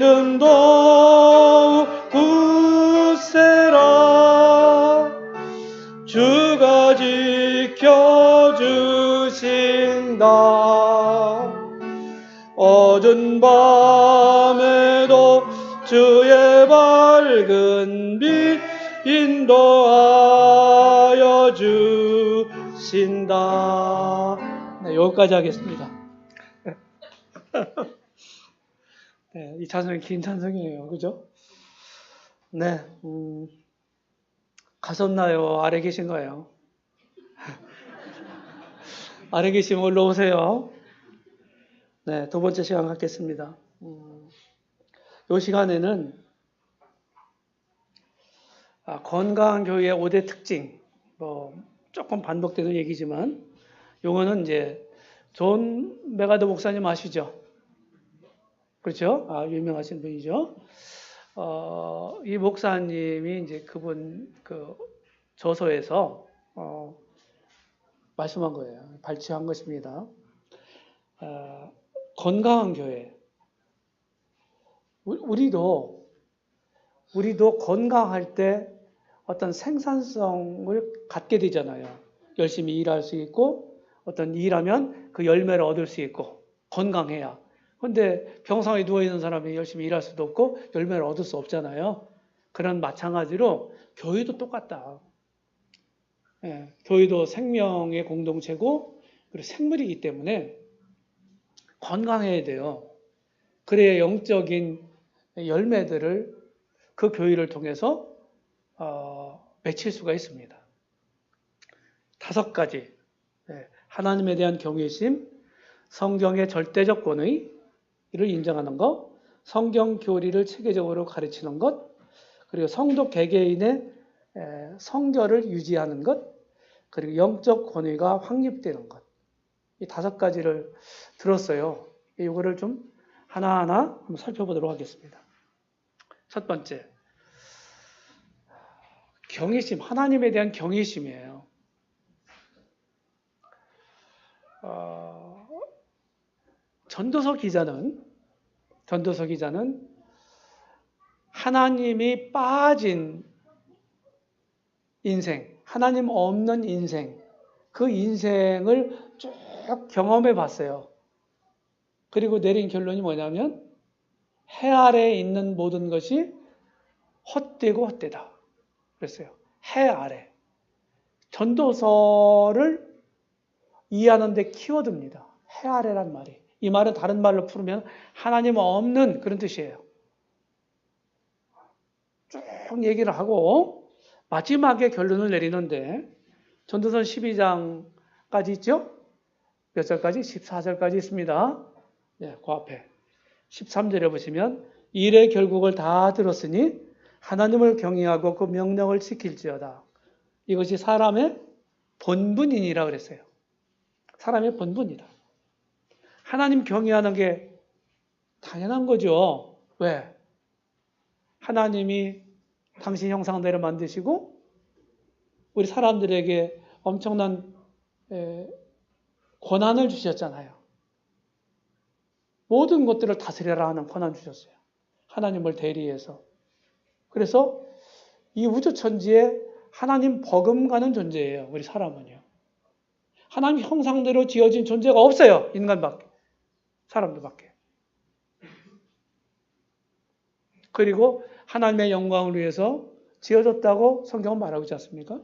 믿음도 굳세라. 주가 지켜주신다. 어두운 밤에도 주의 밝은 빛 인도하여 주신다. 네, 여기까지 하겠습니다. 네, 이 찬송이 긴 찬송이에요. 그죠? 네, 가셨나요? 아래 계신가요? 아래 계시면 올라오세요. 네, 두 번째 시간 갖겠습니다. 이 시간에는 건강한 교회의 5대 특징, 조금 반복되는 얘기지만, 요거는 이제 존 메가더 목사님 아시죠? 그렇죠? 유명하신 분이죠. 이 목사님이 이제 그분 저서에서 말씀한 거예요. 발췌한 것입니다. 건강한 교회. 우리도 건강할 때 어떤 생산성을 갖게 되잖아요. 열심히 일할 수 있고, 어떤 일하면 그 열매를 얻을 수 있고, 건강해야. 그런데 병상에 누워있는 사람이 열심히 일할 수도 없고, 열매를 얻을 수 없잖아요. 그런 마찬가지로 교회도 똑같다. 예, 교회도 생명의 공동체고, 그리고 생물이기 때문에 건강해야 돼요. 그래야 영적인 열매들을 그 교회를 통해서 맺힐 수가 있습니다. 5가지. 하나님에 대한 경외심, 성경의 절대적 권위를 인정하는 것, 성경 교리를 체계적으로 가르치는 것, 그리고 성도 개개인의 성결을 유지하는 것, 그리고 영적 권위가 확립되는 것. 이 5가지를 들었어요. 이거를 좀 하나하나 한번 살펴보도록 하겠습니다. 첫 번째, 경외심, 하나님에 대한 경외심이에요. 전도서 기자는 하나님이 빠진 인생, 하나님 없는 인생, 그 인생을 쭉 경험해 봤어요. 그리고 내린 결론이 뭐냐면 해 아래에 있는 모든 것이 헛되고 헛되다 그랬어요. 해 아래. 전도서를 이해하는 데 키워드입니다. 해 아래란 말이. 이 말은 다른 말로 풀으면 하나님 없는 그런 뜻이에요. 쭉 얘기를 하고 마지막에 결론을 내리는데 전도서 12장까지 있죠? 몇 절까지? 14절까지 있습니다. 네, 그 앞에 13절에 보시면 일의 결국을 다 들었으니 하나님을 경외하고 그 명령을 지킬지어다. 이것이 사람의 본분이니라 그랬어요. 사람의 본분이다. 하나님 경외하는 게 당연한 거죠. 왜? 하나님이 당신 형상대로 만드시고 우리 사람들에게 엄청난 권한을 주셨잖아요. 모든 것들을 다스려라 하는 권한 주셨어요. 하나님을 대리해서. 그래서 이 우주천지에 하나님 버금가는 존재예요. 우리 사람은요. 하나님 형상대로 지어진 존재가 없어요. 인간밖에. 사람들밖에. 그리고 하나님의 영광을 위해서 지어졌다고 성경은 말하고 있지 않습니까?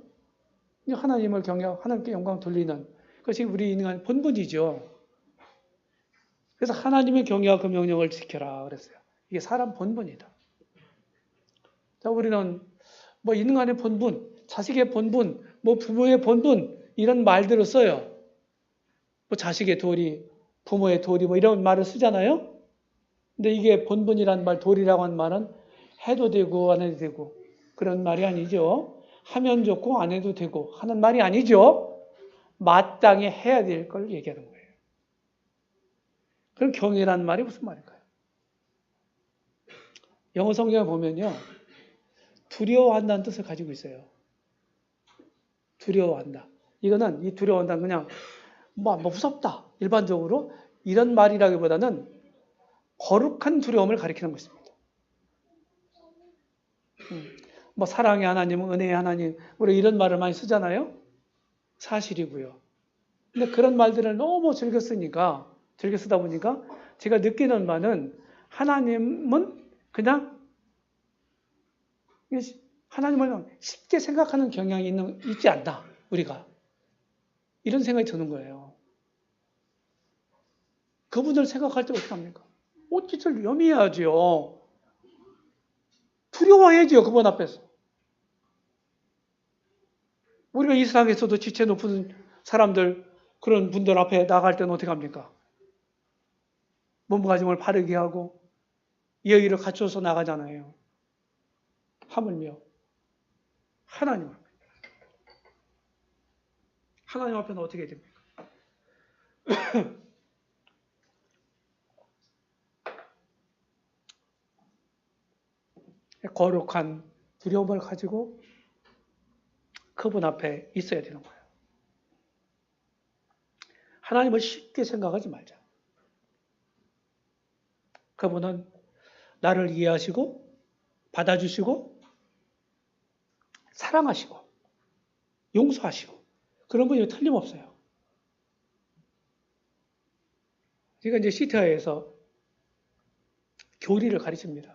하나님을 경외하고 하나님께 영광 돌리는 것이 우리 인간 본분이죠. 그래서 하나님의 경외와 그 명령을 지켜라 그랬어요. 이게 사람 본분이다. 자, 우리는 인간의 본분, 자식의 본분, 부모의 본분 이런 말들을 써요. 자식의 도리, 부모의 도리 이런 말을 쓰잖아요. 근데 이게 본분이란 말, 도리라고 하는 말은 해도 되고 안 해도 되고 그런 말이 아니죠. 하면 좋고 안 해도 되고 하는 말이 아니죠. 마땅히 해야 될 걸 얘기하는 거예요. 그럼 경외란 말이 무슨 말일까요? 영어 성경에 보면요. 두려워한다는 뜻을 가지고 있어요. 두려워한다. 이거는 이 두려워한다는 그냥 무섭다. 일반적으로 이런 말이라기보다는 거룩한 두려움을 가리키는 것입니다. 뭐 사랑의 하나님, 은혜의 하나님, 우리 이런 말을 많이 쓰잖아요. 사실이고요. 근데 그런 말들을 너무 즐겨 쓰다 보니까 제가 느끼는 바는 하나님은 그냥 하나님을 쉽게 생각하는 경향이 있지 않다. 우리가. 이런 생각이 드는 거예요. 그분을 생각할 때 어떻게 합니까? 옷깃을 염해야죠. 두려워해야죠. 그분 앞에서. 우리가 이 세상에서도 지체 높은 사람들, 그런 분들 앞에 나갈 때는 어떻게 합니까? 몸가짐을 바르게 하고 예의를 갖춰서 나가잖아요. 하물며 하나님 앞에는 어떻게 됩니까? 거룩한 두려움을 가지고 그분 앞에 있어야 되는 거예요. 하나님을 쉽게 생각하지 말자. 그분은 나를 이해하시고 받아주시고 사랑하시고 용서하시고 그런 분이 틀림없어요. 제가 이제 시티아에서 교리를 가르칩니다.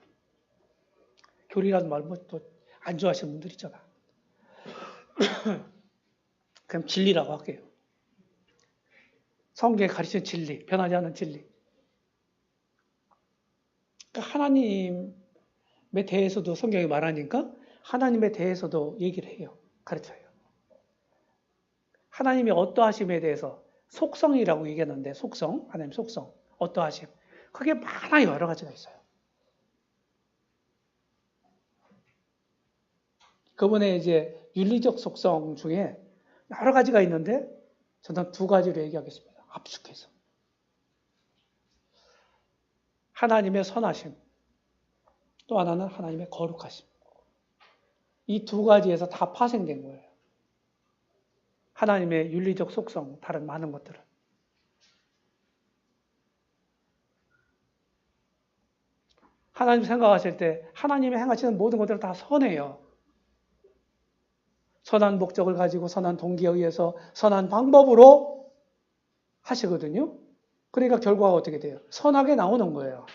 교리라는 말 뭐 또 안 좋아하시는 분들 있잖아. 그럼 진리라고 할게요. 성경에 가르치는 진리, 변하지 않는 진리. 그러니까 하나님에 대해서도 성경이 말하니까 하나님에 대해서도 얘기를 해요. 가르쳐요. 하나님이 어떠하심에 대해서 속성이라고 얘기하는데 속성, 하나님 속성, 어떠하심. 그게 많아요. 여러 가지가 있어요. 그분의 이제 윤리적 속성 중에 여러 가지가 있는데 저는 두 가지로 얘기하겠습니다. 압축해서. 하나님의 선하심, 또 하나는 하나님의 거룩하심. 이 두 가지에서 다 파생된 거예요. 하나님의 윤리적 속성, 다른 많은 것들은. 하나님 생각하실 때 하나님이 행하시는 모든 것들은 다 선해요. 선한 목적을 가지고 선한 동기에 의해서 선한 방법으로 하시거든요. 그러니까 결과가 어떻게 돼요? 선하게 나오는 거예요.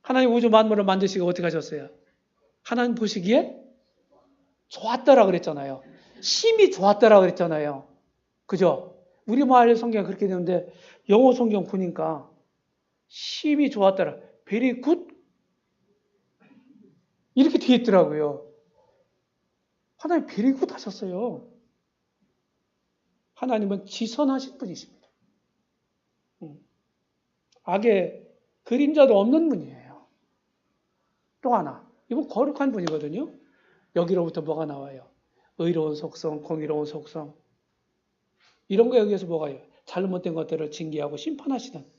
하나님 우주 만물을 만드시고 어떻게 하셨어요? 하나님 보시기에 좋았다라 그랬잖아요. 심히 좋았다라 그랬잖아요. 그죠? 우리말 성경이 그렇게 되는데 영어 성경 보니까 심히 좋았다라, very good 이렇게 뒤에 있더라고요. 하나님 very good 하셨어요. 하나님은 지선하신 분이십니다. 악의 그림자도 없는 분이에요. 또 하나, 이분 거룩한 분이거든요. 여기로부터 뭐가 나와요? 의로운 속성, 공의로운 속성. 이런 거에 의해서 뭐가요? 잘못된 것들을 징계하고 심판하시는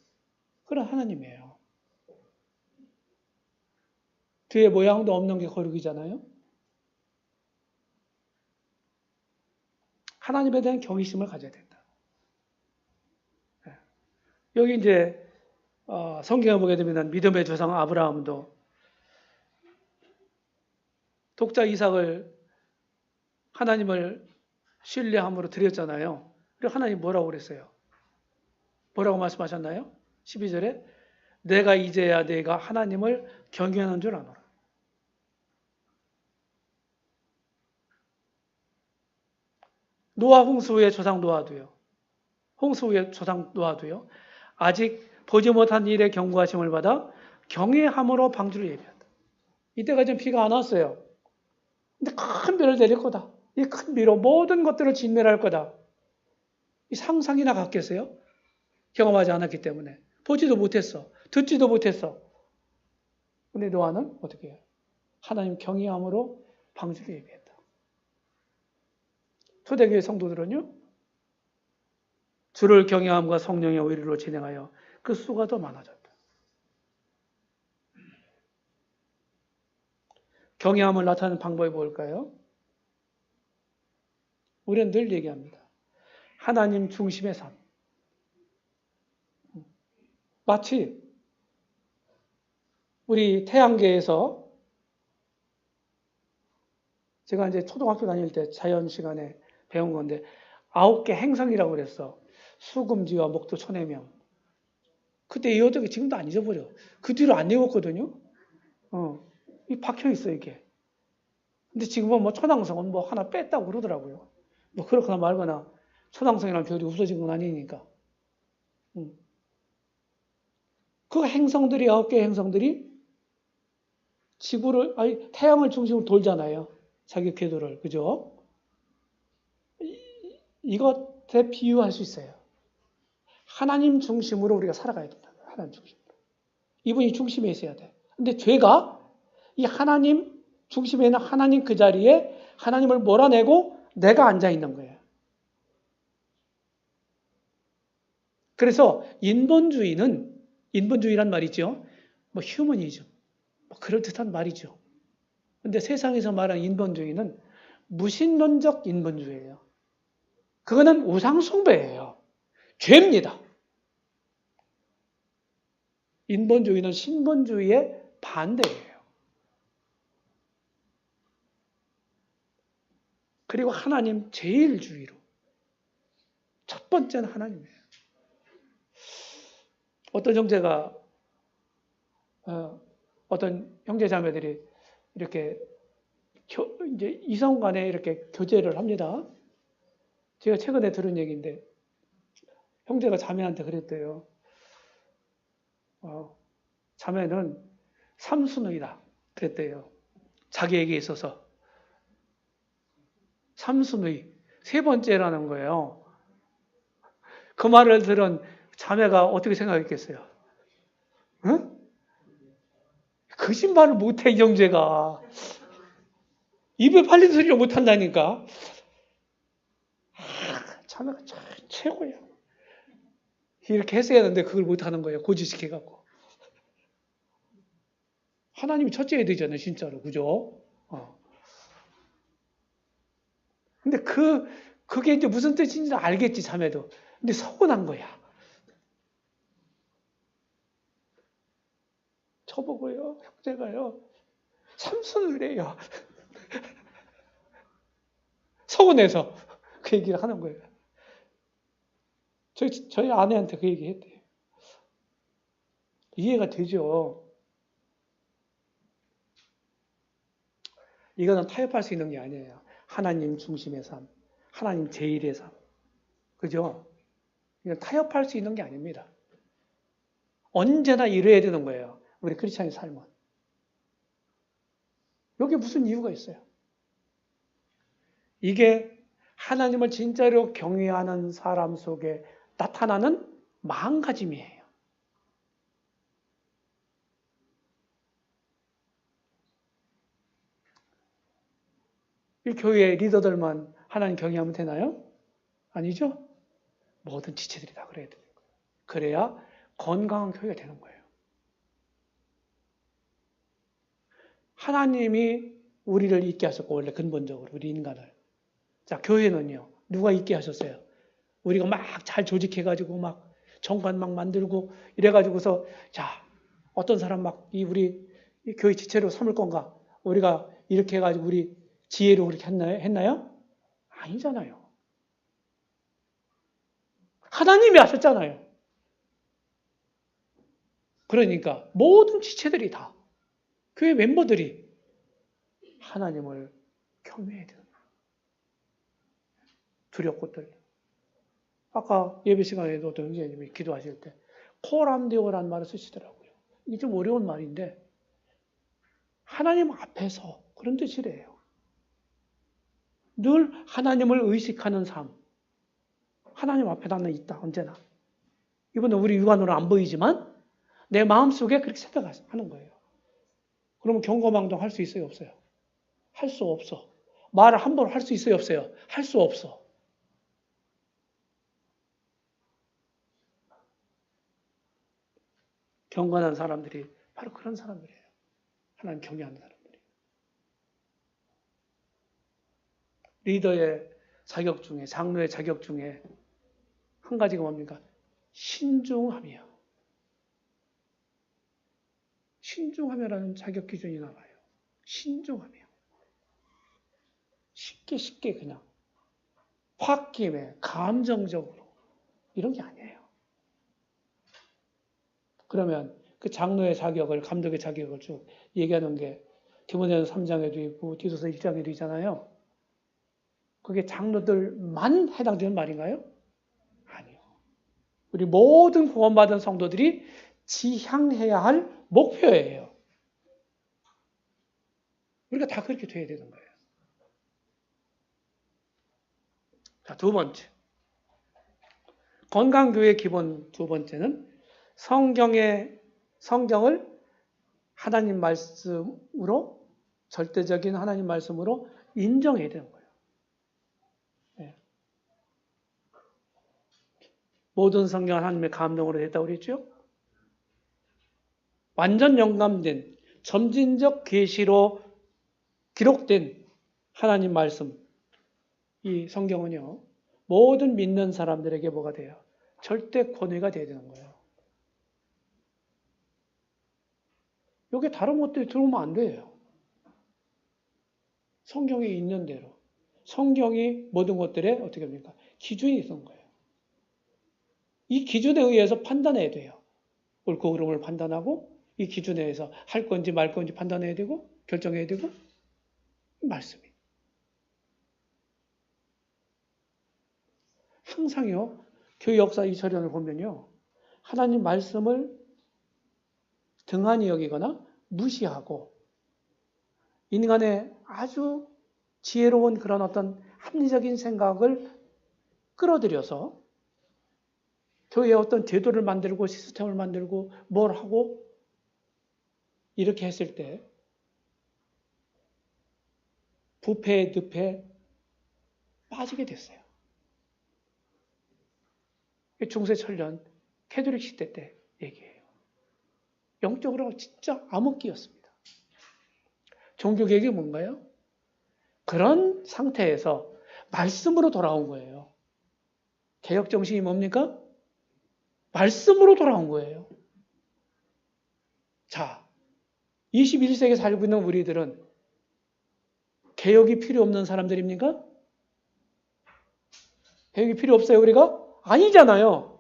그런 하나님이에요. 뒤에 모양도 없는 게 거룩이잖아요. 하나님에 대한 경외심을 가져야 된다. 여기 이제 성경에 보게 되면 믿음의 조상 아브라함도 독자 이삭을 하나님을 신뢰함으로 드렸잖아요. 그리고 하나님 뭐라고 그랬어요? 뭐라고 말씀하셨나요? 12절에 내가 이제야 내가 하나님을 경외하는 줄 아노라. 노아 홍수 후의 조상 노아도요. 홍수 후의 조상 노아도요. 아직 보지 못한 일에 경고하심을 받아 경외함으로 방주를 예비한다. 이때가 지금 비가 안 왔어요. 근데 큰 비를 내릴 거다. 이 큰 비로 모든 것들을 진멸할 거다. 이 상상이나 같겠어요? 경험하지 않았기 때문에. 보지도 못했어. 듣지도 못했어. 근데 노아는 어떻게 해요? 하나님 경외함으로 방주를 예비했다. 초대교회 성도들은요, 주를 경외함과 성령의 의리로 진행하여 그 수가 더 많아졌다. 경외함을 나타내는 방법이 뭘까요? 우리는 늘 얘기합니다. 하나님 중심의 삶. 마치 우리 태양계에서 제가 이제 초등학교 다닐 때 자연 시간에 배운 건데 9개 행성이라고 그랬어. 수금지와 목도 천해명. 그때 외웠던 게 지금도 안 잊어버려. 그 뒤로 안 외웠거든요. 이 박혀 있어 이게. 근데 지금은 뭐 초당성은 뭐 하나 뺐다고 그러더라고요. 뭐 그렇거나 말거나 초당성이라는 별이 없어진 건 아니니까. 음. 그 행성들이 9개 행성들이 지구를 아니 태양을 중심으로 돌잖아요. 자기 궤도를 그죠? 이것에 비유할 수 있어요. 하나님 중심으로 우리가 살아가야 된다. 하나님 중심. 이분이 중심에 있어야 돼. 근데 죄가 이 하나님 중심에 있는 하나님 그 자리에 하나님을 몰아내고 내가 앉아 있는 거예요. 그래서 인본주의란 말이죠. 뭐 휴머니즘, 뭐 그럴듯한 말이죠. 근데 세상에서 말하는 인본주의는 무신론적 인본주의예요. 그거는 우상숭배예요. 죄입니다. 인본주의는 신본주의의 반대예요. 그리고 하나님 제일주의로. 첫 번째는 하나님이에요. 어떤 형제가, 어떤 형제자매들이 이렇게 이제 이성 간에 이렇게 교제를 합니다. 제가 최근에 들은 얘기인데, 형제가 자매한테 그랬대요. 자매는 삼순의다. 그랬대요. 자기에게 있어서. 삼순의. 세 번째라는 거예요. 그 말을 들은 자매가 어떻게 생각했겠어요? 응? 거짓말을 못해, 이 형제가. 입에 팔린 소리를 못한다니까. 자매가 최고야. 이렇게 했어야 하는데 그걸 못하는 거예요. 고지시켜갖고. 하나님이 첫째야 되잖아요, 진짜로. 그죠? 근데 그게 이제 무슨 뜻인지 알겠지, 자매도. 근데 서운한 거야. 저보고요, 형제가요, 삼순을 해요. 서운해서 그 얘기를 하는 거예요. 저희 아내한테 그 얘기 했대요. 이해가 되죠? 이거는 타협할 수 있는 게 아니에요. 하나님 중심의 삶, 하나님 제일의 삶. 그죠? 이건 타협할 수 있는 게 아닙니다. 언제나 이뤄야 되는 거예요. 우리 크리스찬의 삶은. 여기 무슨 이유가 있어요? 이게 하나님을 진짜로 경외하는 사람 속에 나타나는 마음가짐이에요. 이 교회 리더들만 하나님 경외하면 되나요? 아니죠? 모든 지체들이 다 그래야 되는 거예요. 그래야 건강한 교회가 되는 거예요. 하나님이 우리를 있게 하셨고, 원래 근본적으로 우리 인간을. 자, 교회는요. 누가 있게 하셨어요? 우리가 막 잘 조직해가지고 막 정관 막 만들고 이래가지고서 자, 어떤 사람 막 우리 이 교회 지체로 삼을 건가? 우리가 이렇게 해가지고 우리 지혜로 그렇게 했나요? 아니잖아요. 하나님이 하셨잖아요. 그러니까 모든 지체들이 다 교회 멤버들이 하나님을 경외해야 되는 거예요. 두렵고 떨려. 아까 예배 시간에도 어떤 형제님이 기도하실 때 코람데오라는 말을 쓰시더라고요. 이게 좀 어려운 말인데 하나님 앞에서 그런 뜻이래요. 늘 하나님을 의식하는 삶. 하나님 앞에 나는 있다, 언제나. 이번에 우리 육안으로 안 보이지만 내 마음속에 그렇게 생각하는 거예요. 그러면 경거망동 할 수 있어요, 없어요? 할 수 없어. 말을 함부로 할 수 있어요, 없어요? 할 수 없어. 경건한 사람들이 바로 그런 사람들이에요. 하나님 경외하는 사람들이. 리더의 자격 중에, 장로의 자격 중에 한 가지가 뭡니까? 신중함이에요. 신중함이라는 자격 기준이 나와요. 신중함이에요. 아주 쉽게 그냥 홧김에 감정적으로 이런 게 아니에요. 그러면 그 장로의 자격을, 감독의 자격을 쭉 얘기하는 게 디모데전서 3장에도 있고 디도서 1장에도 있잖아요. 그게 장로들만 해당되는 말인가요? 아니요. 우리 모든 구원받은 성도들이 지향해야 할 목표예요. 우리가 다 그렇게 돼야 되는 거예요. 자, 두 번째. 건강교회의 기본 두 번째는 성경을 하나님 말씀으로, 절대적인 하나님 말씀으로 인정해야 되는 거예요. 네. 모든 성경은 하나님의 감동으로 됐다고 그랬죠? 완전 영감된 점진적 계시로 기록된 하나님 말씀, 이 성경은요, 모든 믿는 사람들에게 뭐가 돼요? 절대 권위가 돼야 되는 거예요. 여기 다른 것들이 들어오면 안 돼요. 성경에 있는 대로. 성경이 모든 것들에 어떻게 합니까? 기준이 있는 거예요. 이 기준에 의해서 판단해야 돼요. 옳고 그름을 판단하고 이 기준에 의해서 할 건지 말 건지 판단해야 되고 결정해야 되고 말씀이. 항상요. 교회 역사 이철연을 보면요. 하나님 말씀을 등한히 여기거나 무시하고 인간의 아주 지혜로운 그런 어떤 합리적인 생각을 끌어들여서 교회에 어떤 제도를 만들고 시스템을 만들고 뭘 하고 이렇게 했을 때 부패, 늪에 빠지게 됐어요. 중세천년 캐톨릭 시대 때 얘기예요. 영적으로 진짜 암흑기였습니다. 종교개혁이 뭔가요? 그런 상태에서 말씀으로 돌아온 거예요. 개혁 정신이 뭡니까? 말씀으로 돌아온 거예요. 자, 21세기에 살고 있는 우리들은 개혁이 필요 없는 사람들입니까? 개혁이 필요 없어요, 우리가? 아니잖아요.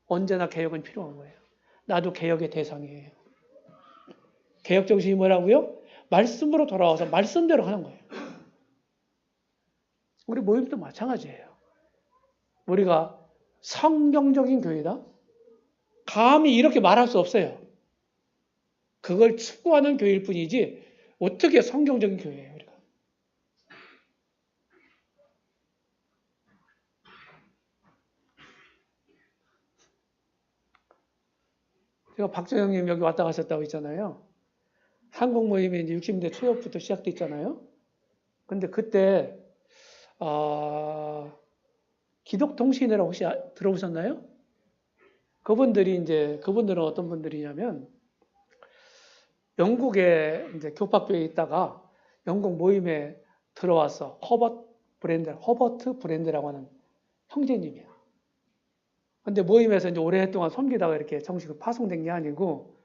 언제나 개혁은 필요한 거예요. 나도 개혁의 대상이에요. 개혁 정신이 뭐라고요? 말씀으로 돌아와서 말씀대로 하는 거예요. 우리 모임도 마찬가지예요. 우리가 성경적인 교회다? 감히 이렇게 말할 수 없어요. 그걸 추구하는 교회일 뿐이지 어떻게 성경적인 교회예요, 우리가. 제가 박정형님 여기 왔다 가셨다고 했잖아요. 한국 모임이 이제 60년대 초역부터 시작됐잖아요. 근데 그때 기독통신회라고 혹시 들어보셨나요? 그분들은 어떤 분들이냐면 영국에 이제 교파교회에 있다가 영국 모임에 들어와서 허버트 브랜드라고 하는 형제님이야. 근데 모임에서 이제 오랫동안 섬기다가 이렇게 정식으로 파송된 게 아니고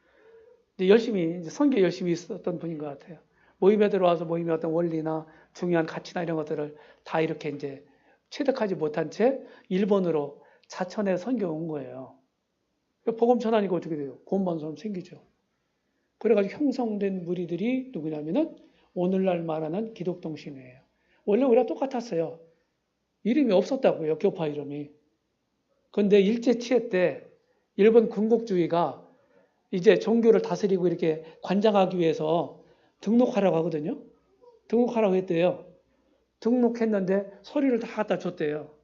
이제 선교 열심히 있었던 분인 것 같아요. 모임에 들어와서 모임의 어떤 원리나 중요한 가치나 이런 것들을 다 이렇게 이제 체득하지 못한 채 일본으로 자천해 선교 온 거예요. 복음 전하니까 어떻게 돼요? 구원받은 사람 생기죠. 그래가지고 형성된 무리들이 누구냐면은 오늘날 말하는 기독통신회예요. 원래 우리가 똑같았어요. 이름이 없었다고요. 교파 이름이. 그런데 일제치해 때 일본 군국주의가 이제 종교를 다스리고 이렇게 관장하기 위해서 등록하라고 하거든요. 등록하라고 했대요. 등록했는데 서류를 다 갖다 줬대요.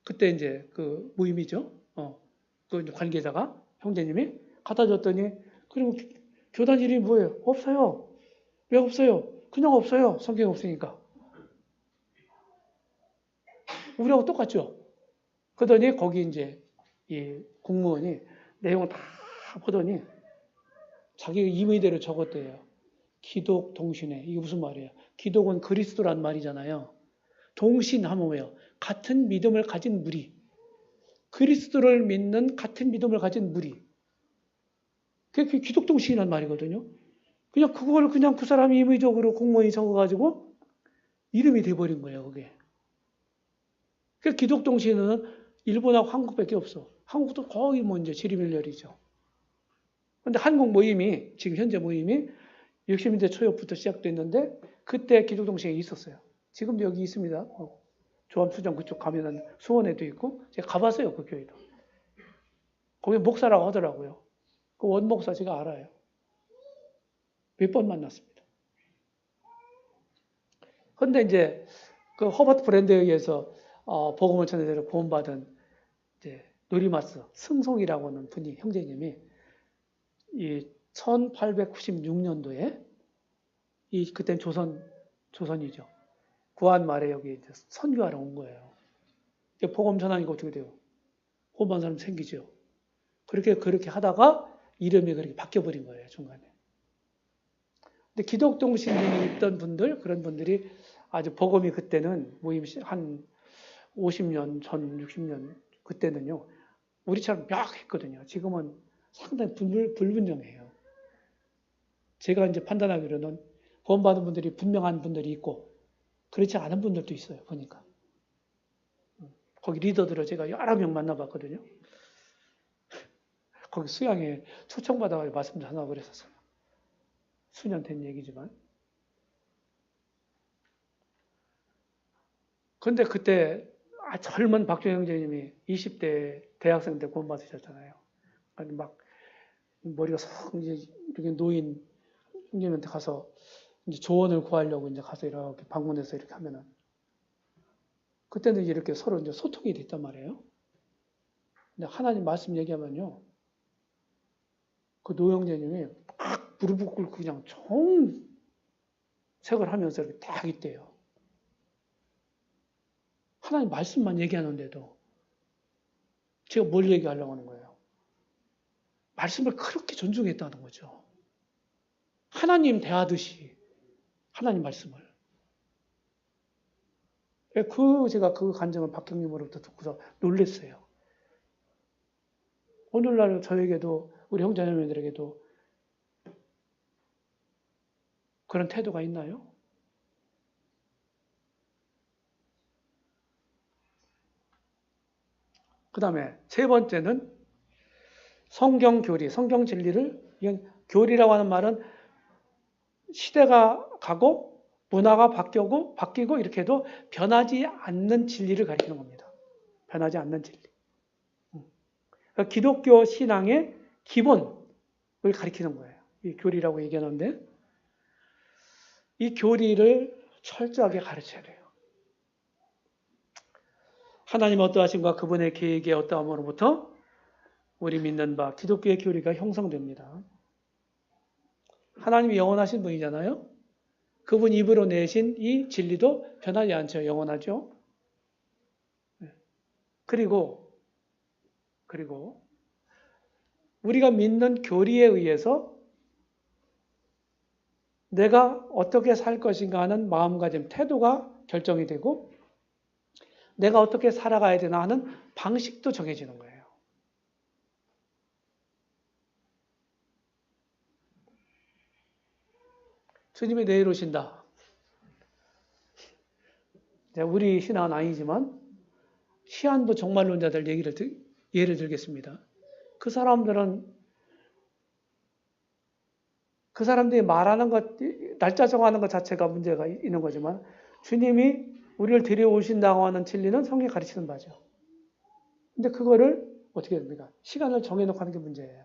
그때 이제 그 모임이죠. 그 관계자가 형제님이 갖다 줬더니 그리고 교단 이름이 뭐예요? 없어요. 왜 없어요? 그냥 없어요. 성경 없으니까. 우리하고 똑같죠. 그러더니 거기 이제 이 공무원이 내용을 다 보더니 자기가 임의대로 적었대요. 기독 동신회. 이게 무슨 말이에요? 기독은 그리스도란 말이잖아요. 동신하면 뭐예요? 같은 믿음을 가진 무리. 그리스도를 믿는 같은 믿음을 가진 무리. 그게 기독 동신이란 말이거든요. 그냥 그걸 그냥 그 사람이 임의적으로 공무원이 적어가지고 이름이 돼버린 거예요, 그게. 그래서 기독동신은 일본하고 한국밖에 없어. 한국도 거의 뭐 이제 지리멸렬이죠. 근데 한국 모임이, 지금 현재 모임이 60년대 초역부터 시작됐는데, 그때 기독동신이 있었어요. 지금도 여기 있습니다. 조암수정 그쪽 가면은 수원에도 있고, 제가 가봤어요, 그 교회도. 거기 목사라고 하더라고요. 그 원목사 제가 알아요. 몇 번 만났습니다. 그런데 이제 그 허버트 브랜드에 의해서 복음을 전해드려 구원받은 이제 노리마스 승송이라고 하는 분이 형제님이 이 1896년도에 이 그땐 조선이죠. 구한 말에 여기 이제 선교하러 온 거예요. 복음 전하니까 어떻게 돼요? 구원받은 사람 생기죠. 그렇게 하다가 이름이 그렇게 바뀌어버린 거예요, 중간에. 근데 기독동신이 있던 분들, 그런 분들이 아주 복음이 그때는 모임 한 50년 전, 60년 그때는요, 우리처럼 막 했거든요. 지금은 상당히 불분명해요. 제가 이제 판단하기로는 구원받은 분들이 분명한 분들이 있고, 그렇지 않은 분들도 있어요, 보니까. 거기 리더들을 제가 여러 명 만나봤거든요. 거기 수양에 초청받아서 말씀 전하고 그랬었어요. 수년 된 얘기지만. 그런데 그때 젊은 박종영 형제님이 20대 대학생 때 구원 받으셨잖아요. 막 머리가 석 이제 이렇게 노인 형님한테 가서 이제 조언을 구하려고 이제 가서 이렇게 방문해서 이렇게 하면은 그때는 이렇게 서로 이제 소통이 됐단 말이에요. 근데 하나님 말씀 얘기하면요, 그 노형제님이 막 무릎 꿇고 그냥 정색을 하면서 이렇게 딱 있대요. 하나님 말씀만 얘기하는데도 제가 뭘 얘기하려고 하는 거예요? 말씀을 그렇게 존중했다는 거죠. 하나님 대하듯이 하나님 말씀을. 제가 그 간증을 박형님으로부터 듣고서 놀랐어요. 오늘날 저에게도 우리 형제자매들에게도 그런 태도가 있나요? 그 다음에 세 번째는 성경 교리, 성경 진리를, 이건 교리라고 하는 말은 시대가 가고 문화가 바뀌고 이렇게 해도 변하지 않는 진리를 가리키는 겁니다. 변하지 않는 진리. 그러니까 기독교 신앙의 기본을 가리키는 거예요. 이 교리라고 얘기하는데 이 교리를 철저하게 가르쳐야 돼요. 하나님 어떠하신가 그분의 계획의 어떠함으로부터 우리 믿는 바 기독교의 교리가 형성됩니다. 하나님이 영원하신 분이잖아요. 그분 입으로 내신 이 진리도 변하지 않죠. 영원하죠. 그리고 우리가 믿는 교리에 의해서 내가 어떻게 살 것인가 하는 마음가짐, 태도가 결정이 되고 내가 어떻게 살아가야 되나 하는 방식도 정해지는 거예요. 주님이 내일 오신다. 우리 신앙은 아니지만 시한부 종말론자들 예를 들겠습니다. 그 사람들이 말하는 것, 날짜 정하는 것 자체가 문제가 있는 거지만 주님이 우리를 데려오신다고 하는 진리는 성경이 가르치는 바죠. 근데 그거를 어떻게 됩니까? 시간을 정해놓고 하는 게 문제예요.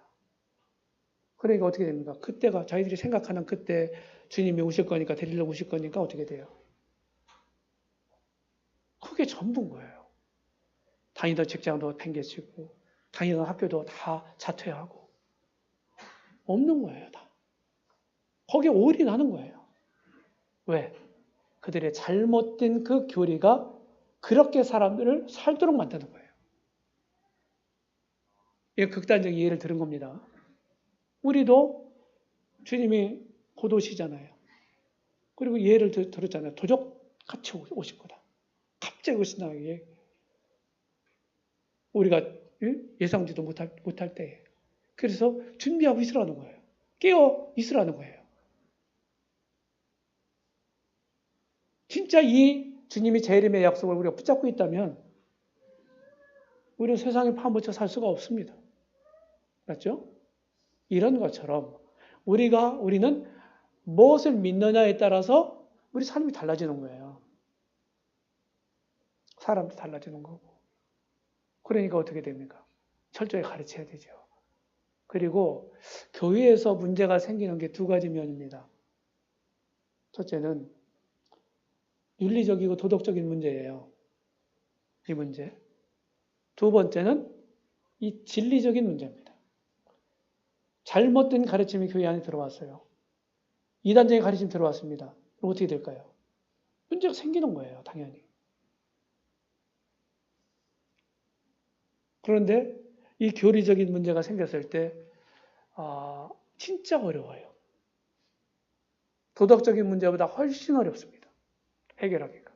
그러니까 어떻게 됩니까? 그때가 자기들이 생각하는 그때 주님이 오실 거니까 데리러 오실 거니까 어떻게 돼요? 그게 전부인 거예요. 다니던 직장도 팽개치고 다니던 학교도 다 자퇴하고 없는 거예요. 다. 거기에 올인하는 거예요. 왜? 그들의 잘못된 그 교리가 그렇게 사람들을 살도록 만드는 거예요. 이게 극단적인 예를 들은 겁니다. 우리도 주님이 곧 오시잖아요. 그리고 예를 들었잖아요. 도적같이 오실 거다. 갑자기 오신다. 우리가 예상지도 못할 때. 그래서 준비하고 있으라는 거예요. 깨어 있으라는 거예요. 진짜 이 주님이 재림의 약속을 우리가 붙잡고 있다면 우리는 세상에 파묻혀 살 수가 없습니다. 맞죠? 이런 것처럼 우리는 무엇을 믿느냐에 따라서 우리 삶이 달라지는 거예요. 사람도 달라지는 거고. 그러니까 어떻게 됩니까? 철저히 가르쳐야 되죠. 그리고 교회에서 문제가 생기는 게 두 가지 면입니다. 첫째는 윤리적이고 도덕적인 문제예요. 이 문제. 두 번째는 이 진리적인 문제입니다. 잘못된 가르침이 교회 안에 들어왔어요. 이단적인 가르침이 들어왔습니다. 그럼 어떻게 될까요? 문제가 생기는 거예요, 당연히. 그런데 이 교리적인 문제가 생겼을 때 진짜 어려워요. 도덕적인 문제보다 훨씬 어렵습니다. 해결하기가.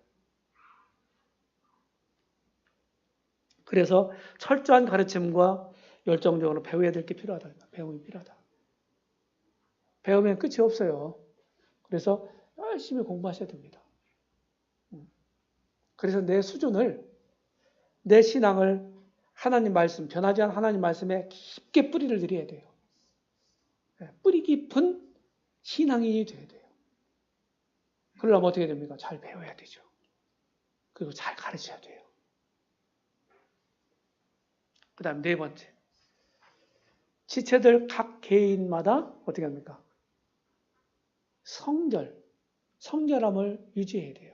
그래서 철저한 가르침과 열정적으로 배워야 될 게 필요하다. 배움이 필요하다. 배우면 끝이 없어요. 그래서 열심히 공부하셔야 됩니다. 그래서 내 수준을, 내 신앙을 하나님 말씀, 변하지 않은 하나님 말씀에 깊게 뿌리를 들여야 돼요. 뿌리 깊은 신앙인이 돼야 돼요. 그러려면 어떻게 됩니까? 잘 배워야 되죠. 그리고 잘 가르쳐야 돼요. 그 다음 네 번째. 지체들 각 개인마다 어떻게 합니까? 성결함을 유지해야 돼요.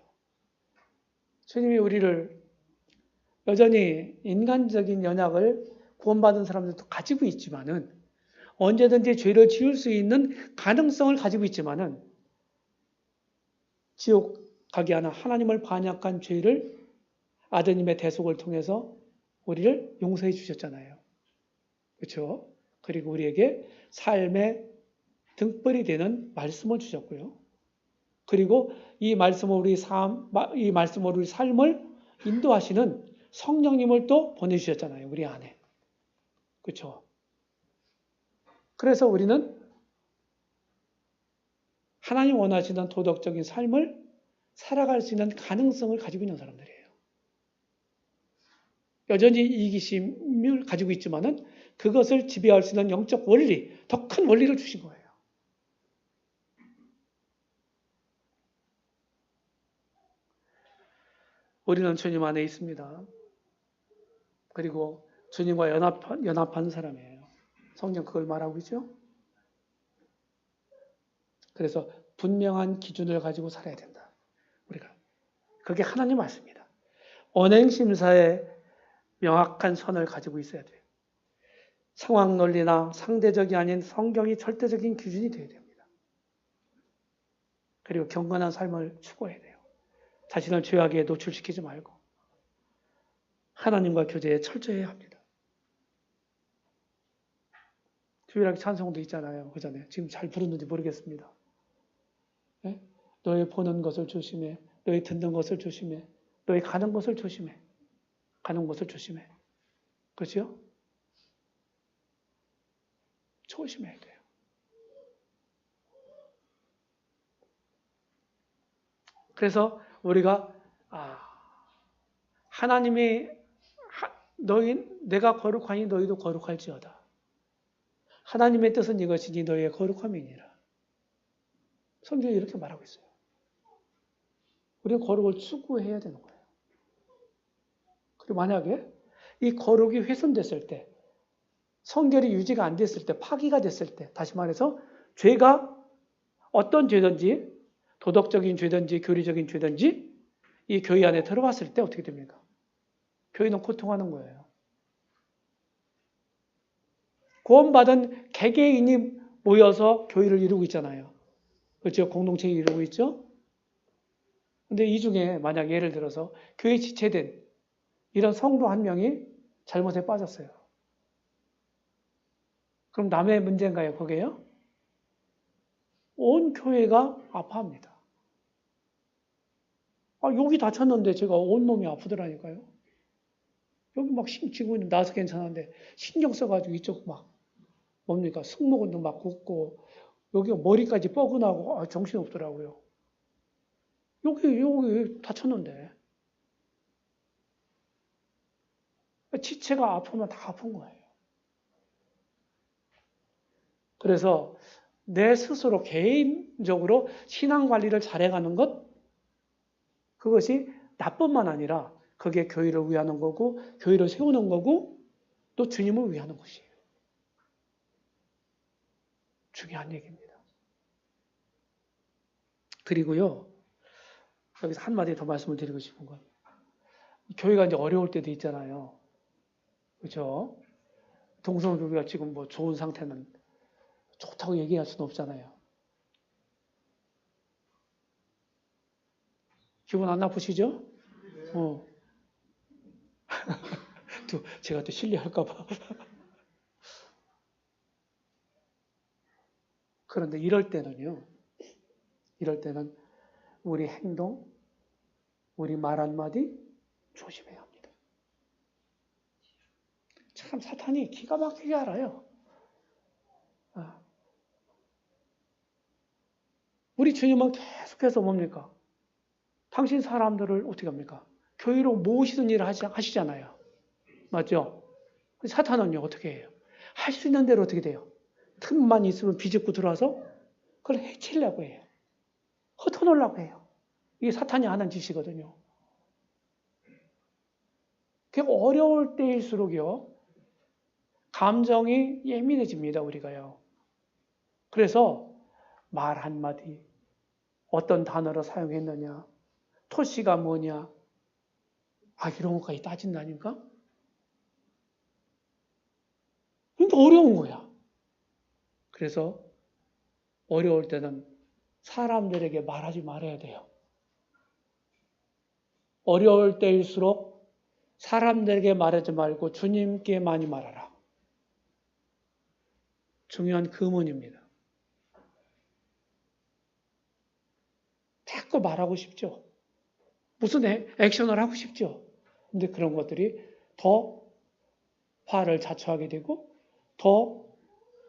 주님이 우리를 여전히 인간적인 연약을 구원받은 사람들도 가지고 있지만은 언제든지 죄를 지을 수 있는 가능성을 가지고 있지만은 지옥 가게 하는 하나님을 반역한 죄를 아드님의 대속을 통해서 우리를 용서해 주셨잖아요. 그렇죠? 그리고 우리에게 삶의 등불이 되는 말씀을 주셨고요. 그리고 이 말씀으로 우리 삶을 인도하시는 성령님을 또 보내주셨잖아요. 우리 안에. 그렇죠? 그래서 우리는 하나님 원하시는 도덕적인 삶을 살아갈 수 있는 가능성을 가지고 있는 사람들이에요. 여전히 이기심을 가지고 있지만은 그것을 지배할 수 있는 영적 원리, 더 큰 원리를 주신 거예요. 우리는 주님 안에 있습니다. 그리고 주님과 연합한 사람이에요. 성경 그걸 말하고 있죠. 그래서 분명한 기준을 가지고 살아야 된다. 우리가. 그게 하나님 말씀입니다. 언행심사에 명확한 선을 가지고 있어야 돼요. 상황 논리나 상대적이 아닌 성경이 절대적인 기준이 되어야 됩니다. 그리고 경건한 삶을 추구해야 돼요. 자신을 죄악에 노출시키지 말고 하나님과 교제에 철저해야 합니다. 주일학 찬송도 있잖아요. 그 전에 지금 잘 부르는지 모르겠습니다. 네? 너의 보는 것을 조심해. 너의 듣는 것을 조심해. 너의 가는 것을 조심해. 가는 것을 조심해. 그렇죠? 조심해야 돼요. 그래서 우리가 하나님이 내가 거룩하니 너희도 거룩할지어다. 하나님의 뜻은 이것이니 너희의 거룩함이니라. 성경이 이렇게 말하고 있어요. 우리는 거룩을 추구해야 되는 거예요. 그리고 만약에 이 거룩이 훼손됐을 때, 성결이 유지가 안 됐을 때, 파기가 됐을 때, 다시 말해서 죄가 어떤 죄든지, 도덕적인 죄든지, 교리적인 죄든지 이 교회 안에 들어왔을 때 어떻게 됩니까? 교회는 고통하는 거예요. 구원받은 개개인이 모여서 교회를 이루고 있잖아요. 그렇죠? 공동체를 이루고 있죠? 근데 이 중에 만약 예를 들어서 교회 지체된 이런 성도 한 명이 잘못에 빠졌어요. 그럼 남의 문제인가요, 그게요? 온 교회가 아파합니다. 여기 다쳤는데 제가 온몸이 아프더라니까요. 여기 막 힘주고 있는 나서 괜찮은데 신경 써가지고 이쪽 막 뭡니까? 승모근도 막 굽고 여기가 머리까지 뻐근하고 정신없더라고요. 여기 다쳤는데. 지체가 아프면 다 아픈 거예요. 그래서 내 스스로 개인적으로 신앙 관리를 잘해가는 것, 그것이 나뿐만 아니라 그게 교회를 위하는 거고, 교회를 세우는 거고, 또 주님을 위하는 것이에요. 중요한 얘기입니다. 그리고요, 여기서 한마디 더 말씀을 드리고 싶은 건, 교회가 이제 어려울 때도 있잖아요. 그렇죠? 동성교회가 지금 뭐 좋은 상태는 좋다고 얘기할 수는 없잖아요. 기분 안 나쁘시죠? 제가 또 실례할까봐. 그런데 이럴 때는 우리 행동, 우리 말 한마디 조심해야 합니다. 참 사탄이 기가 막히게 알아요. 우리 주님은 계속해서 뭡니까? 당신 사람들을 어떻게 합니까? 교회로 모으시는 일을 하시잖아요. 맞죠? 사탄은요, 어떻게 해요? 할 수 있는 대로 어떻게 돼요? 틈만 있으면 비집고 들어와서 그걸 해치려고 해요. 흩어놓으려고 해요. 이게 사탄이 하는 짓이거든요. 어려울 때일수록요, 감정이 예민해집니다, 우리가요. 그래서 말 한마디, 어떤 단어를 사용했느냐, 토시가 뭐냐, 이런 것까지 따진다니까? 그러니까 어려운 거야. 그래서 어려울 때는 사람들에게 말하지 말아야 돼요. 어려울 때일수록 사람들에게 말하지 말고 주님께 많이 말하라. 중요한 금원입니다. 자꾸 말하고 싶죠. 무슨 액션을 하고 싶죠. 근데 그런 것들이 더 화를 자초하게 되고 더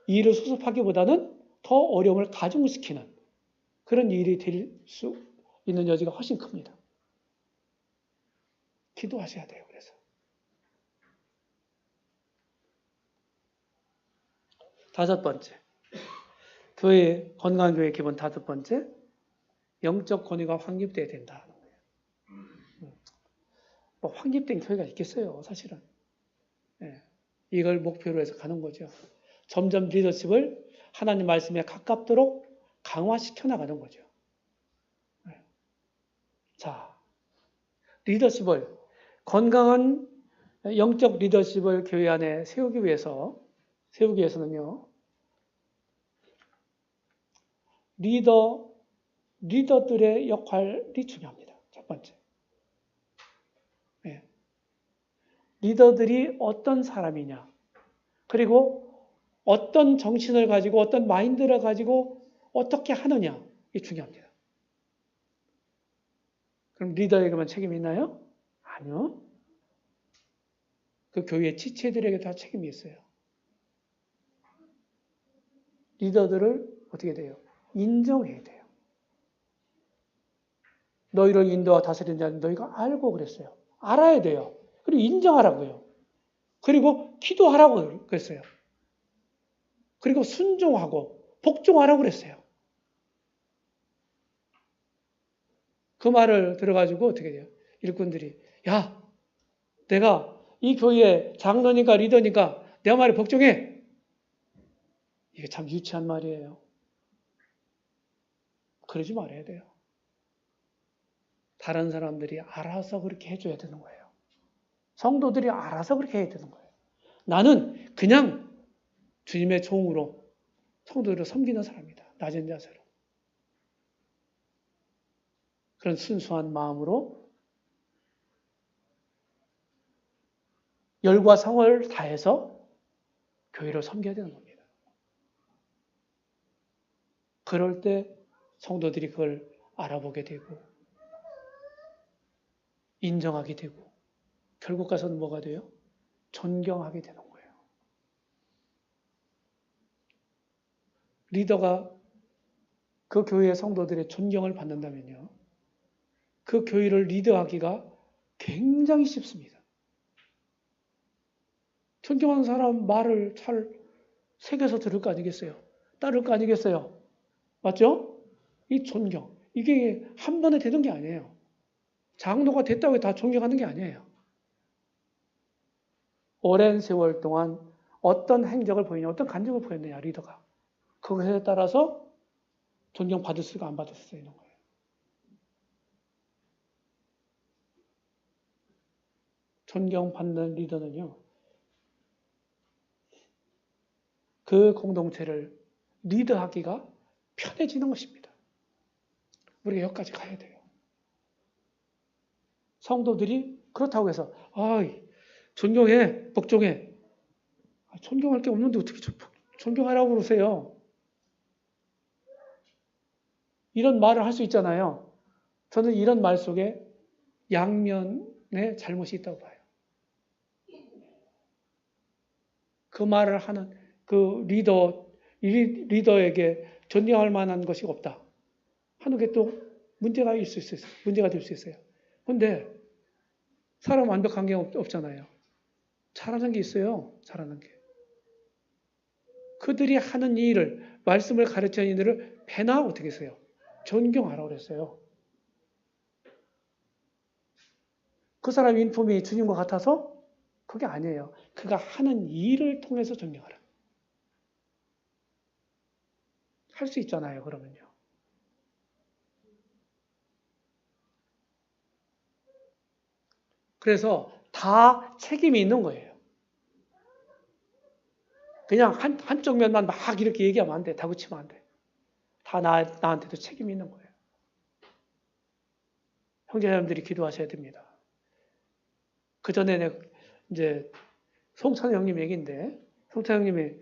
일을 수습하기보다는 더 어려움을 가중시키는 그런 일이 될 수 있는 여지가 훨씬 큽니다. 기도하셔야 돼요. 그래서 다섯 번째, 건강한 교회 기본 다섯 번째, 영적 권위가 확립돼야 된다. 뭐 확립된 교회가 있겠어요, 사실은. 이걸 목표로 해서 가는 거죠. 점점 리더십을 하나님 말씀에 가깝도록 강화시켜 나가는 거죠. 자, 리더십을, 건강한 영적 리더십을 교회 안에 세우기 위해서는요, 리더들의 역할이 중요합니다. 첫 번째. 리더들이 어떤 사람이냐, 그리고 어떤 정신을 가지고 어떤 마인드를 가지고 어떻게 하느냐, 이게 중요합니다. 그럼 리더에게만 책임이 있나요? 아니요. 그 교회 지체들에게 다 책임이 있어요. 리더들을 어떻게 돼요? 인정해야 돼요. 너희를 인도와 다스리는 자는 너희가 알고 그랬어요. 알아야 돼요. 그리고 인정하라고요. 그리고 기도하라고 그랬어요. 그리고 순종하고 복종하라고 그랬어요. 그 말을 들어가지고 어떻게 돼요? 일꾼들이, 야, 내가 이 교회의 장로니까 리더니까 내 말에 복종해. 이게 참 유치한 말이에요. 그러지 말아야 돼요. 다른 사람들이 알아서 그렇게 해줘야 되는 거예요. 성도들이 알아서 그렇게 해야 되는 거예요. 나는 그냥 주님의 종으로 성도들을 섬기는 사람이다. 낮은 자세로. 그런 순수한 마음으로 열과 성을 다해서 교회를 섬겨야 되는 겁니다. 그럴 때 성도들이 그걸 알아보게 되고 인정하게 되고 결국 가서는 뭐가 돼요? 존경하게 되는 거예요. 리더가 그 교회의 성도들의 존경을 받는다면요. 그 교회를 리드하기가 굉장히 쉽습니다. 존경하는 사람 말을 잘 새겨서 들을 거 아니겠어요? 따를 거 아니겠어요? 맞죠? 이 존경. 이게 한 번에 되는 게 아니에요. 장로가 됐다고 다 존경하는 게 아니에요. 오랜 세월 동안 어떤 행적을 보이냐, 어떤 간증을 보였느냐, 리더가. 그것에 따라서 존경받을 수가 안 받을 수 있는 거예요. 존경받는 리더는요, 그 공동체를 리드하기가 편해지는 것입니다. 우리가 여기까지 가야 돼요. 성도들이 그렇다고 해서 존경해, 복종해. 존경할 게 없는데 어떻게 존경하라고 그러세요? 이런 말을 할 수 있잖아요. 저는 이런 말 속에 양면의 잘못이 있다고 봐요. 그 말을 하는 그 리더에게 존경할 만한 것이 없다 하는 게 또 문제가 될 수 있어요. 그런데 사람 완벽한 게 없잖아요. 잘하는 게 있어요. 잘하는 게. 그들이 하는 일을, 말씀을 가르치는 일들을 배나 어떻게 했어요? 존경하라고 그랬어요. 그 사람 인품이 주님과 같아서? 그게 아니에요. 그가 하는 일을 통해서 존경하라. 할 수 있잖아요, 그러면요. 그래서 다 책임이 있는 거예요. 그냥 한쪽 면만 막 이렇게 얘기하면 안 돼. 다그치면 안 돼. 다 나한테도 책임이 있는 거예요. 형제자매들이 기도하셔야 됩니다. 그 전에 이제 송찬 형님 얘기인데, 송찬 형님이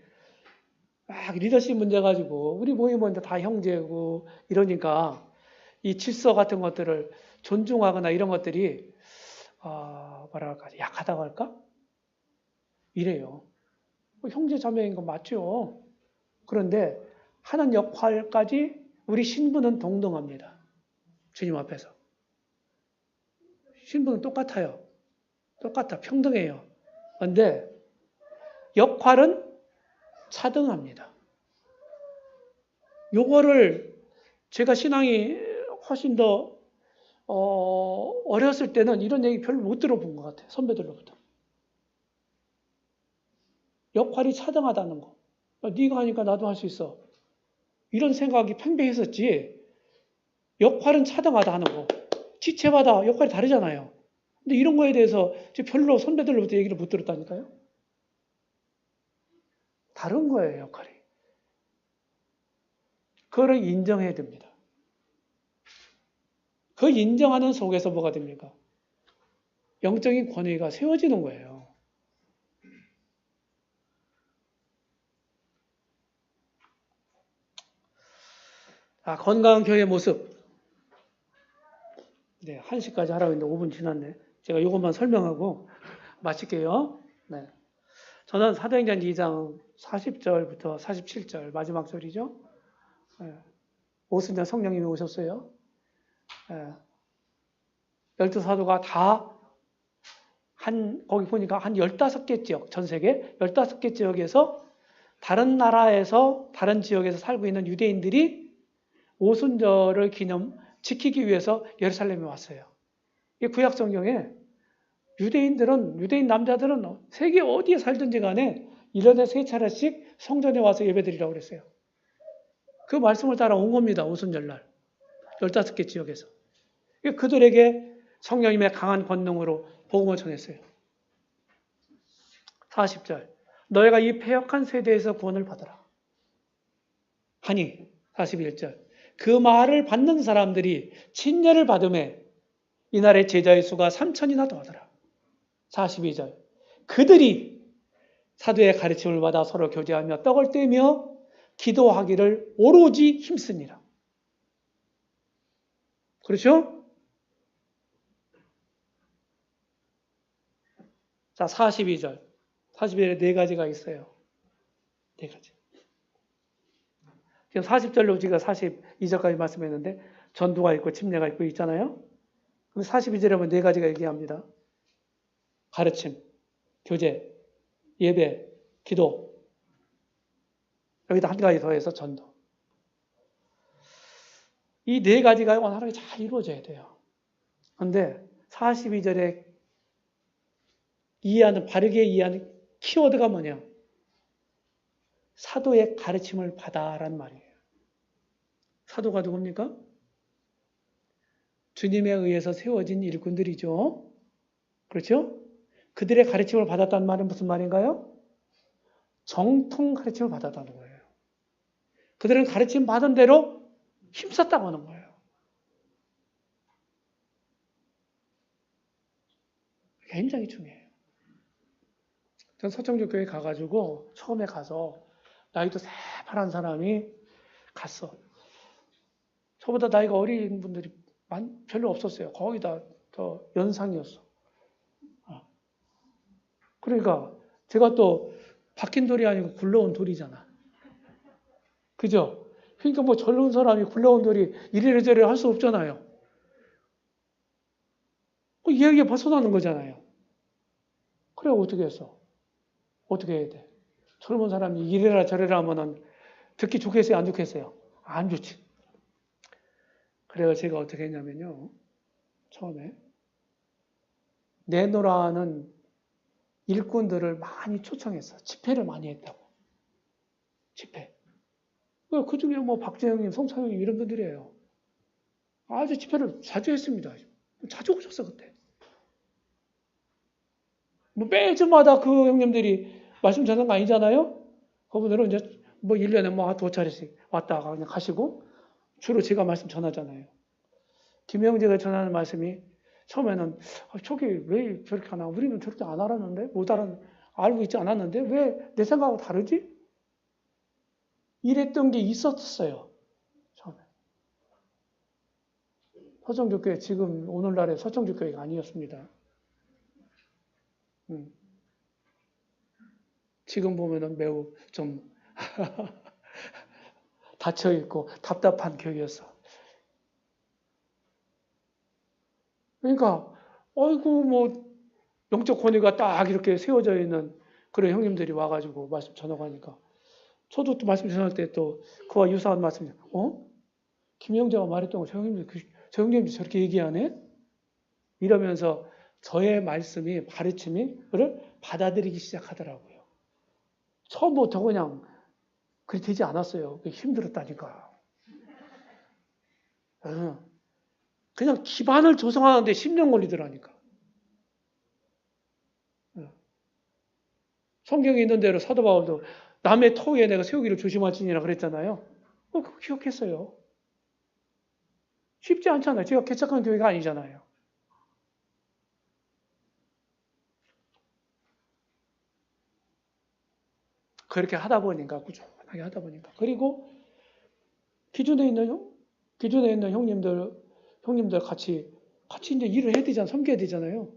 막 리더십 문제 가지고 우리 모임은 다 형제고 이러니까 이 질서 같은 것들을 존중하거나 이런 것들이 뭐랄까 약하다고 할까? 이래요. 형제 자매인 건 맞죠. 그런데 하는 역할까지 우리 신분은 동등합니다. 주님 앞에서. 신분은 똑같아요. 똑같아. 평등해요. 그런데 역할은 차등합니다. 요거를 제가 신앙이 훨씬 더 어렸을 때는 이런 얘기 별로 못 들어본 것 같아요. 선배들로부터. 역할이 차등하다는 거. 네가 하니까 나도 할 수 있어. 이런 생각이 팽배했었지. 역할은 차등하다 하는 거. 지체마다 역할이 다르잖아요. 근데 이런 거에 대해서 별로 선배들로부터 얘기를 못 들었다니까요. 다른 거예요, 역할이. 그거를 인정해야 됩니다. 그 인정하는 속에서 뭐가 됩니까? 영적인 권위가 세워지는 거예요. 건강한 교회의 모습. 네, 1시까지 하라고 했는데 5분 지났네. 제가 이것만 설명하고 마칠게요. 네. 저는 사도행전 2장 40절부터 47절 마지막 절이죠. 네. 오순절 성령님이 오셨어요. 네. 12사도가 다 거기 보니까 한 15개 지역, 전 세계 15개 지역에서 다른 나라에서 다른 지역에서 살고 있는 유대인들이 오순절을 지키기 위해서 예루살렘에 왔어요. 이 구약 성경에 유대인 남자들은 세계 어디에 살든지 간에 1년에 3차례씩 성전에 와서 예배드리라고 그랬어요. 그 말씀을 따라 온 겁니다. 오순절날. 15개 지역에서. 그들에게 성령님의 강한 권능으로 복음을 전했어요. 40절. 너희가 이 패역한 세대에서 구원을 받으라. 하니 41절. 그 말을 받는 사람들이 침례를 받음에 이날의 제자의 수가 3,000이나 더하더라. 42절. 그들이 사도의 가르침을 받아 서로 교제하며 떡을 떼며 기도하기를 오로지 힘쓰니라. 그렇죠? 자, 42절. 42절에 4가지가 있어요. 4가지. 지금 40절로 우리가 42절까지 말씀했는데 전도가 있고 침례가 있고 있잖아요. 그럼 42절에 보면 네 가지가 얘기합니다. 가르침, 교제, 예배, 기도. 여기다 한 가지 더해서 전도. 이 네 가지가 원활하게 잘 이루어져야 돼요. 그런데 42절에 바르게 이해하는 키워드가 뭐냐? 사도의 가르침을 받아라는 말이에요. 사도가 누굽니까? 주님에 의해서 세워진 일꾼들이죠. 그렇죠? 그들의 가르침을 받았다는 말은 무슨 말인가요? 정통 가르침을 받았다는 거예요. 그들은 가르침 받은 대로 힘썼다고 하는 거예요. 굉장히 중요해요. 전 서청교교에 가가지고 처음에 가서 나이도 새파란 사람이 갔어. 저보다 나이가 어린 분들이 별로 없었어요. 거의 다 더 연상이었어. 그러니까 제가 또 박힌 돌이 아니고 굴러온 돌이잖아. 그죠? 그러니까 뭐 젊은 사람이 굴러온 돌이 이래저래 할 수 없잖아요. 그 이야기에 벗어나는 거잖아요. 그래 어떻게 했어? 어떻게 해야 돼? 젊은 사람이 이래라 저래라 하면은 듣기 좋겠어요? 안 좋겠어요? 안 좋지. 그래서 제가 어떻게 했냐면요. 처음에 내노라는 일꾼들을 많이 초청했어. 집회를 많이 했다고. 집회. 그 중에 뭐 박재영님, 송창영님 이런 분들이에요. 아주 집회를 자주 했습니다. 자주 오셨어 그때. 뭐 매주마다 그 형님들이 말씀 전하는 거 아니잖아요. 그분들은 이제 뭐 1년에 뭐 두 차례씩 왔다가 그냥 가시고 주로 제가 말씀 전하잖아요. 김영재가 전하는 말씀이 처음에는 저게 왜 저렇게 하나? 우리는 저렇게 안 알았는데 알고 있지 않았는데 왜 내 생각하고 다르지? 이랬던 게 있었어요. 처음에. 서정교회 지금 오늘날의 서정교회가 아니었습니다. 지금 보면은 매우 좀 닫혀 있고 답답한 교회였어. 그러니까 어이구 뭐 영적 권위가 딱 이렇게 세워져 있는 그런 형님들이 와가지고 말씀 전하고 저도 또 말씀 전할 때 또 그와 유사한 말씀, 김영재가 말했던 거 저 형님이 저렇게 얘기하네? 이러면서 저의 말씀이 가르침이를 받아들이기 시작하더라고요. 처음부터 그냥 그리 되지 않았어요. 힘들었다니까. 그냥 기반을 조성하는데 10년 걸리더라니까. 성경에 있는 대로 사도 바울도 남의 터위에 내가 세우기를 조심할지니라 그랬잖아요. 그거 기억했어요. 쉽지 않잖아요. 제가 개척한 교회가 아니잖아요. 그렇게 하다 보니까, 꾸준하게 하다 보니까. 그리고 기존에 있는 형님들 같이 이제 일을 해야 되잖아요. 섬겨야 되잖아요.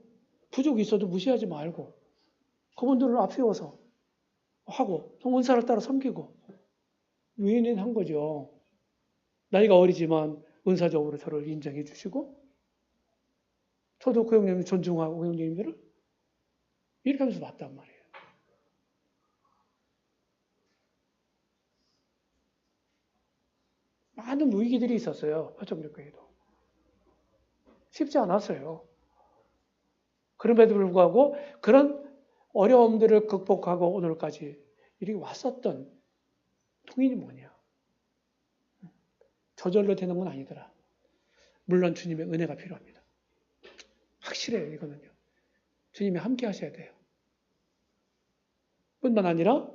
부족이 있어도 무시하지 말고, 그분들을 앞세워서 하고, 은사를 따라 섬기고, 위인한 거죠. 나이가 어리지만 은사적으로 저를 인정해 주시고, 저도 그 형님을 존중하고 그 형님들을 이렇게 하면서 봤단 말이에요. 많은 위기들이 있었어요. 화정교회도. 쉽지 않았어요. 그럼에도 불구하고 그런 어려움들을 극복하고 오늘까지 이렇게 왔었던 통일이 뭐냐. 저절로 되는 건 아니더라. 물론 주님의 은혜가 필요합니다. 확실해요, 이거는요. 주님이 함께 하셔야 돼요. 뿐만 아니라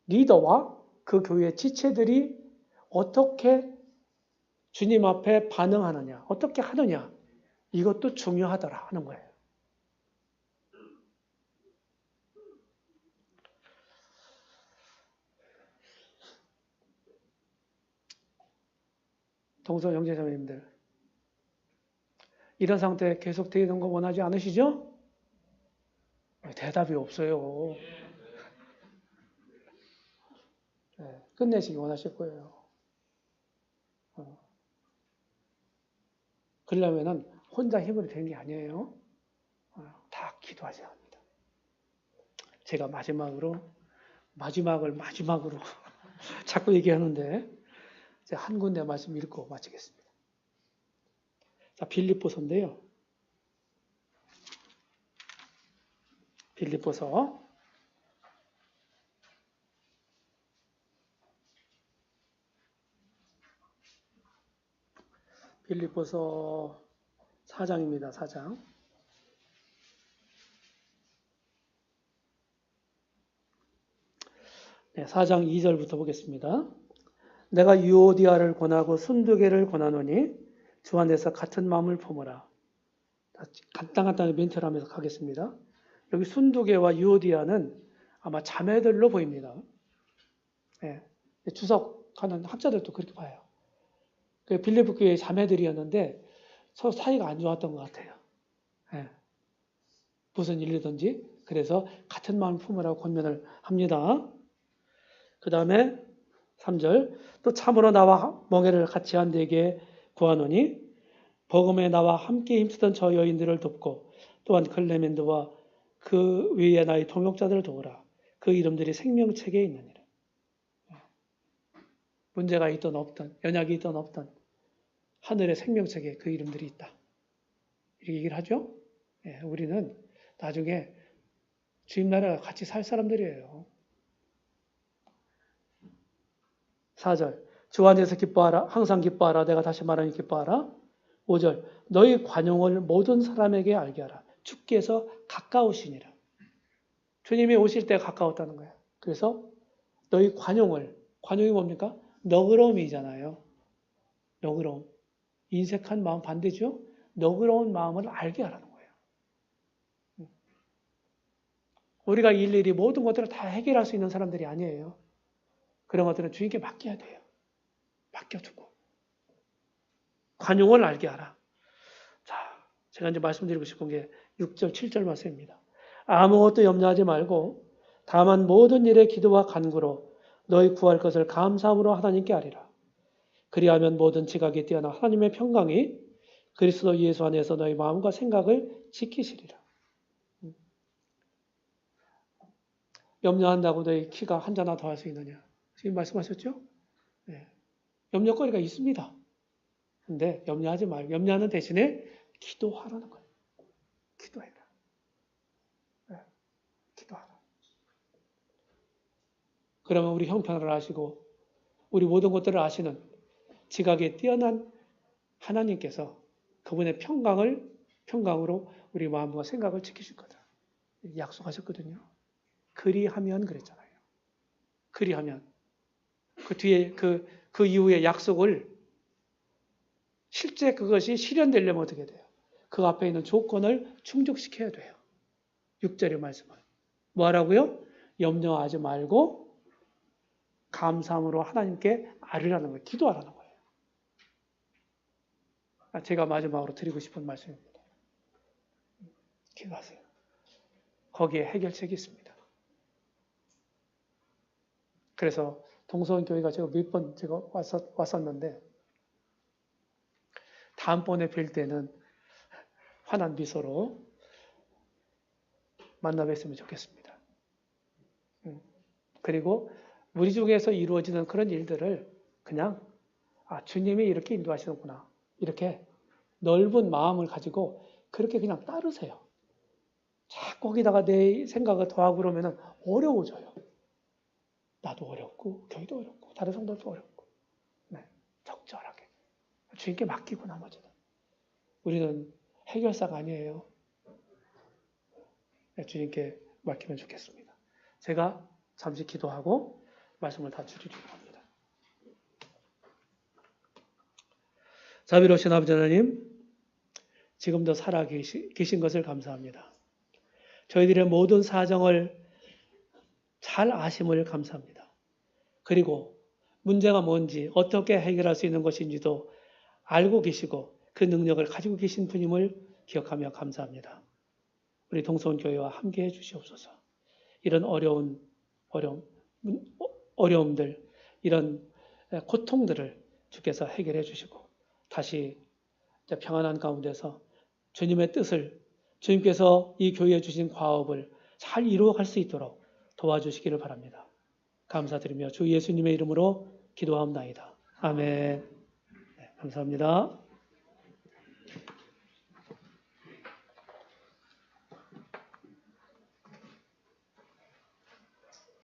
리더와 그 교회의 지체들이 어떻게 주님 앞에 반응하느냐, 어떻게 하느냐, 이것도 중요하더라 하는 거예요. 동서 형제자매님들, 이런 상태 계속 되는 거 원하지 않으시죠? 대답이 없어요. 네, 끝내시기 원하실 거예요. 그러려면은 혼자 힘으로 되는 게 아니에요. 다 기도하셔야 합니다. 제가 마지막으로 자꾸 얘기하는데 제가 한 군데 말씀 읽고 마치겠습니다. 자, 빌립보서인데요. 빌립보서 4장입니다. 4장. 네, 4장 2절부터 보겠습니다. 내가 유오디아를 권하고 순두개를 권하노니 주 안에서 같은 마음을 품으라. 간단하게 멘트를 하면서 가겠습니다. 여기 순두개와 유오디아는 아마 자매들로 보입니다. 네, 주석하는 학자들도 그렇게 봐요. 빌립보 교회의 자매들이었는데 서로 사이가 안 좋았던 것 같아요. 네. 무슨 일이든지 그래서 같은 마음을 품으라고 권면을 합니다. 그 다음에 3절 또 참으로 나와 멍에를 같이 한 데에게 구하노니 복음에 나와 함께 힘쓰던 저 여인들을 돕고 또한 클레멘드와 그 위에 나의 동역자들을 도우라. 그 이름들이 생명책에 있느니라. 문제가 있든 없든 연약이 있든 없든 하늘의 생명책에 그 이름들이 있다. 이렇게 얘기를 하죠. 예, 우리는 나중에 주님 나라가 같이 살 사람들이에요. 4절 주 안에서 기뻐하라. 항상 기뻐하라. 내가 다시 말하니 기뻐하라. 5절 너희 관용을 모든 사람에게 알게 하라. 주께서 가까우시니라. 주님이 오실 때가 가까웠다는 거예요. 그래서 너희 관용이 뭡니까? 너그러움이잖아요. 너그러움. 인색한 마음 반대죠? 너그러운 마음을 알게 하라는 거예요. 우리가 일일이 모든 것들을 다 해결할 수 있는 사람들이 아니에요. 그런 것들은 주님께 맡겨야 돼요. 맡겨두고. 관용을 알게 하라. 자, 제가 이제 말씀드리고 싶은 게 6절, 7절 말씀입니다. 아무것도 염려하지 말고 다만 모든 일에 기도와 간구로 너희 구할 것을 감사함으로 하나님께 아뢰라. 그리하면 모든 지각이 뛰어나 하나님의 평강이 그리스도 예수 안에서 너희 마음과 생각을 지키시리라. 염려한다고 너희 키가 한 자나 더 할 수 있느냐? 지금 말씀하셨죠? 네. 염려거리가 있습니다. 근데 염려하지 말고 염려하는 대신에 기도하라는 거예요. 기도해라. 네. 기도하라. 그러면 우리 형편을 아시고 우리 모든 것들을 아시는 지각에 뛰어난 하나님께서 그분의 평강으로 우리 마음과 생각을 지키실 거다. 약속하셨거든요. 그리하면 그랬잖아요. 그리하면 그 뒤에 그 이후의 약속을 실제 그것이 실현되려면 어떻게 돼요? 그 앞에 있는 조건을 충족시켜야 돼요. 6절의 말씀은. 뭐 하라고요? 염려하지 말고 감사함으로 하나님께 아뢰라는 거예요. 기도하라는 거예요. 제가 마지막으로 드리고 싶은 말씀입니다. 기도하세요. 거기에 해결책이 있습니다. 그래서 동서원교회가 제가 몇 번 제가 왔었는데 다음번에 뵐 때는 환한 미소로 만나 뵀으면 좋겠습니다. 그리고 우리 중에서 이루어지는 그런 일들을 그냥 주님이 이렇게 인도하시는구나. 이렇게 넓은 마음을 가지고 그렇게 그냥 따르세요. 자꾸 거기다가 내 생각을 더하고 그러면 어려워져요. 나도 어렵고 교회도 어렵고 다른 성도도 어렵고 네, 적절하게 주님께 맡기고 나머지는 우리는 해결사가 아니에요. 네, 주님께 맡기면 좋겠습니다. 제가 잠시 기도하고 말씀을 다 줄이려고 합니다. 자비로우신 아버지 하나님, 지금도 살아 계신 것을 감사합니다. 저희들의 모든 사정을 잘 아심을 감사합니다. 그리고 문제가 뭔지 어떻게 해결할 수 있는 것인지도 알고 계시고 그 능력을 가지고 계신 분임을 기억하며 감사합니다. 우리 동서원교회와 함께해 주시옵소서. 이런 어려움들, 이런 고통들을 주께서 해결해 주시고 다시 평안한 가운데서 주님의 뜻을, 주님께서 이 교회에 주신 과업을 잘 이루어갈 수 있도록 도와주시기를 바랍니다. 감사드리며 주 예수님의 이름으로 기도하옵나이다. 아멘. 네, 감사합니다.